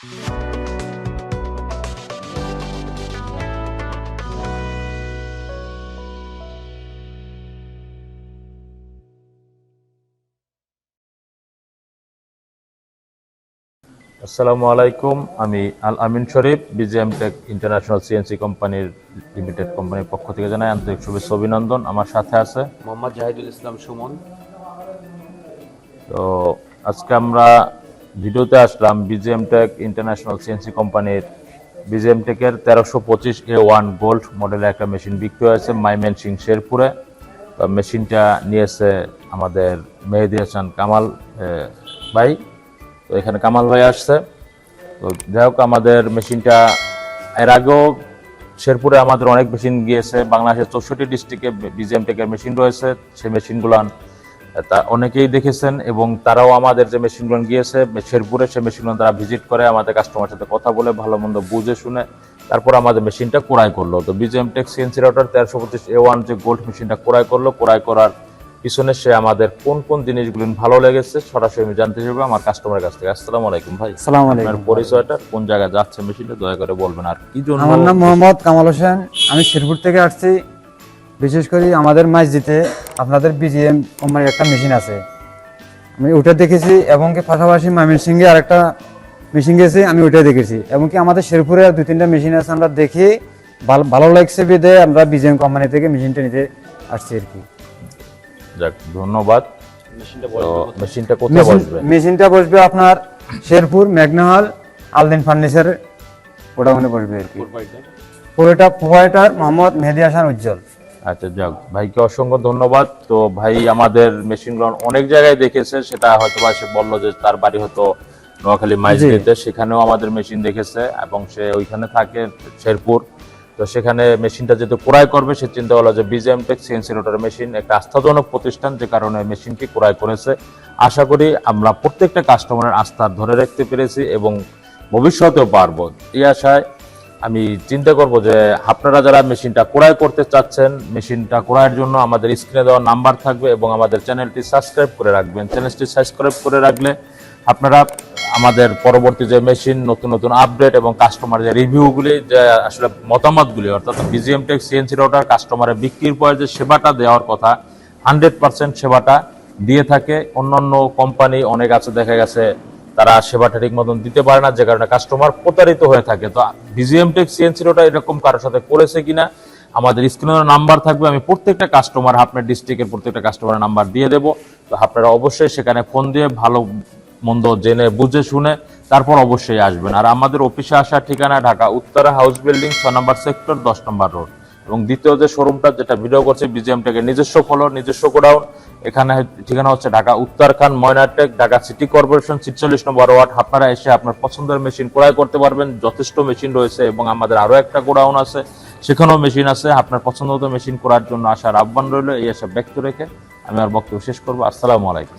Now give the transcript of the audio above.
আসসালামু আলাইকুম, আমি আল আমিন শরীফ বিজিএম টেক ইন্টারন্যাশনাল সিএনসি কোম্পানির লিমিটেড কোম্পানির পক্ষ থেকে জানাই আন্তরিক শুভেচ্ছা অভিনন্দন। আমার সাথে আছে মোহাম্মদ জাহিদুল ইসলাম সুমন। তো আজকে আমরা ভিডিওতে আসলাম বিজিএম টেক ইন্টারন্যাশনাল সিএনসি কোম্পানির বিজিএম টেকের 1325A1 গোল্ড মডেলের একটা মেশিন বিক্রি হয়েছে মাইমেনসিং শেরপুরে। তো মেশিনটা নিয়েছে আমাদের মেহেদি হাসান কামাল ভাই। তো এখানে কামাল ভাই আসছে। তো যাই হোক, আমাদের মেশিনটা এর আগেও শেরপুরে আমাদের অনেক মেশিন গিয়েছে, বাংলাদেশের 64 ডিস্ট্রিক্টে বিজিএম টেকের মেশিন রয়েছে। সেই মেশিনগুলো তা অনেকেই দেখেছেন এবং তারাও আমাদের যে মেশিনগুলো গিয়েছে শেরপুরে, সেই মেশিনগুলো তারা ভিজিট করে আমাদের কাস্টমার সাথে কথা বলে ভালো মন্দ বুঝে শুনে তারপর আমাদের মেশিনটা ক্রয় করলো। তো BGM Tech CNC router 1325A1 যে গোল্ড মেশিনটা ক্রয় করলো, ক্রয় করার পিছনে সে আমাদের কোন কোন জিনিসগুলো ভালো লেগেছে সরাসরি আমি জানতে চাইবো আমার কাস্টমারের কাছ থেকে। আসসালামু আলাইকুম ভাই। আসসালামু আলাইকুম। আপনার পরিচয়টা, কোন জায়গায় যাচ্ছে মেশিনটা দয়া করে বলবেন, আর কি জন্য? আমার নাম মোহাম্মদ কামাল হোসেন, আমি শেরপুর থেকে আসছি। বিশেষ করে আমাদের মসজিদে আপনাদের বিজিএম কোম্পানির একটা মেশিন আছে, আমি ওটা দেখেছি এবং কি পাশাপাশি ময়মনসিংহে আরেকটা মেশিন গেছে, আমি ওইটাই দেখেছি এবং কি আমাদের শেরপুরে আর 2-3টা মেশিন আছে, আমরা দেখি ভালো লাগছে বিধে আমরা বিজিএম কোম্পানি থেকে মেশিনটা নিতে আসছি আর কি। যাক, ধন্যবাদ। মেশিনটা কোথায় বসবে? মেশিনটা বসবে আপনার শেরপুর মেঘনাহল আলদিন ফার্নিচার ওটা বসবে আর কি। পুরোটা প্রোভাইডার মোহাম্মদ মেহেদি হাসান উজ্জ্বল। আচ্ছা, যাক, ভাইকে অসংখ্য ধন্যবাদ। তো ভাই আমাদের মেশিনগুলো অনেক জায়গায় দেখেছে, সেটা হয়তো বা সে বললো যে তার বাড়ি হয়তো নোয়াখালী মাইজদিতে, সেখানেও আমাদের মেশিন দেখেছে এবং সে ওইখানে থাকে শেরপুর। তো সেখানে মেশিনটা যেহেতু ক্রয় করবে, সে চিন্তা করলো যে BGM Tech CNC rotor machine একটা আস্থাজনক প্রতিষ্ঠান, যে কারণে মেশিনটি ক্রয় করেছে। আশা করি আমরা প্রত্যেকটা কাস্টমারের আস্থা ধরে রাখতে পেরেছি এবং ভবিষ্যতেও পারবো। এই আশায় আমি চিন্তা করব যে আপনারা যারা মেশিনটা ক্রয় করতে চাচ্ছেন, মেশিনটা ক্রয়ের জন্য আমাদের স্ক্রিনে দেওয়া নাম্বার থাকবে এবং আমাদের চ্যানেলটি সাবস্ক্রাইব করে রাখবেন। চ্যানেলটি সাবস্ক্রাইব করে রাখলে আপনারা আমাদের পরবর্তী যে মেশিন, নতুন নতুন আপডেট এবং কাস্টমার যে রিভিউগুলি, যে আসলে মতামতগুলি, অর্থাৎ বিজিএম টেক সিএনসি রাউটার কাস্টমারের বিক্রির পর যে সেবাটা দেওয়ার কথা 100% সেবাটা দিয়ে থাকে। অন্যান্য কোম্পানি অনেক আছে, দেখা গেছে তারা সেবাটা ঠিক মতন দিতে পারে না, যে কারণে কাস্টমার প্রতারিত হয়ে থাকে। তো বিজিএম টেক সিএনসি রাউটার এরকম কারোর সাথে করেছে কিনা আমাদের স্ক্রিনে নাম্বার থাকবে, আমি প্রত্যেকটা কাস্টমার, আপনার ডিস্ট্রিক্টের প্রত্যেকটা কাস্টমারের নাম্বার দিয়ে দেবো। তো আপনারা অবশ্যই সেখানে ফোন দিয়ে ভালো মন্দ জেনে বুঝে শুনে তারপর অবশ্যই আসবেন। আর আমাদের অফিসে আসার ঠিকানা ঢাকা উত্তরা হাউস বিল্ডিং 6 নম্বর সেক্টর 10 নম্বর রোড। এবং দ্বিতীয় যে শোরুমটা যেটা ভিডিও করছে বিজিএম টেকের নিজস্ব ফ্লোর, নিজস্ব গোডাউন, এখানে ঠিকানা হচ্ছে ঢাকা উত্তরখান ময়নাটেক, ঢাকা সিটি কর্পোরেশন 46 নম্বর ওয়ার্ড। আপনারা এসে আপনার পছন্দের মেশিন ক্রয় করতে পারবেন, যথেষ্ট মেশিন রয়েছে এবং আমাদের আরও একটা গোডাউন আছে, সেখানেও মেশিন আছে। আপনার পছন্দ মতো মেশিন করার জন্য আসার আহ্বান রইল। এই আশা ব্যক্ত রেখে আমি আর বক্তব্য শেষ করবো। আসসালামু আলাইকুম।